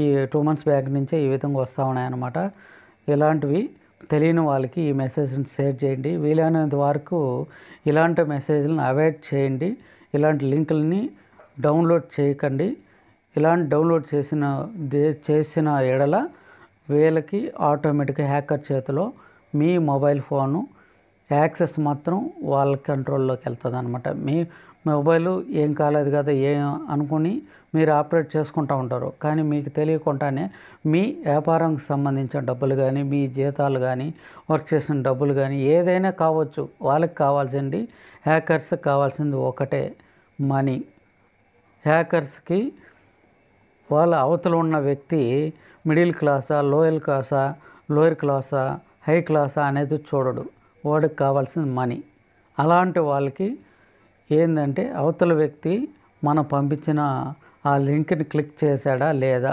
ఈ 2 months back నుంచే ఈ విధంగా వస్తూ ఉన్నాయన్నమాట. ఇలాంటివి తెలియని వాళ్ళకి ఈ మెసేజ్ని షేర్ చేయండి. వీలైనంత వరకు ఇలాంటి మెసేజ్లను అవాయిడ్ చేయండి. ఇలాంటి లింకులని డౌన్లోడ్ చేయకండి. ఇలాంటి డౌన్లోడ్ చేసిన ఎడల వీళ్ళకి ఆటోమేటిక్గా హ్యాకర్ చేతిలో మీ మొబైల్ ఫోను యాక్సెస్ మాత్రం వాళ్ళ కంట్రోల్లోకి వెళ్తుంది అనమాట. మీ మొబైల్ ఏం కాలేదు కదా ఏం అనుకుని మీరు ఆపరేట్ చేసుకుంటూ ఉంటారు. కానీ మీకు తెలియకుండానే మీ వ్యాపారంకి సంబంధించిన డబ్బులు కానీ, మీ జీతాలు కానీ, వర్క్ చేసిన డబ్బులు కానీ ఏదైనా కావచ్చు, వాళ్ళకి కావాల్సింది, హ్యాకర్స్కి కావాల్సింది ఒకటే, మనీ. హ్యాకర్స్కి వాళ్ళ అవతల ఉన్న వ్యక్తి మిడిల్ క్లాసా, లోయర్ క్లాసా, హై క్లాసా అనేది చూడడు. వాడికి కావాల్సింది మనీ. అలాంటి వాళ్ళకి ఏంటంటే అవతల వ్యక్తి మనం పంపించిన ఆ లింక్ని క్లిక్ చేశాడా లేదా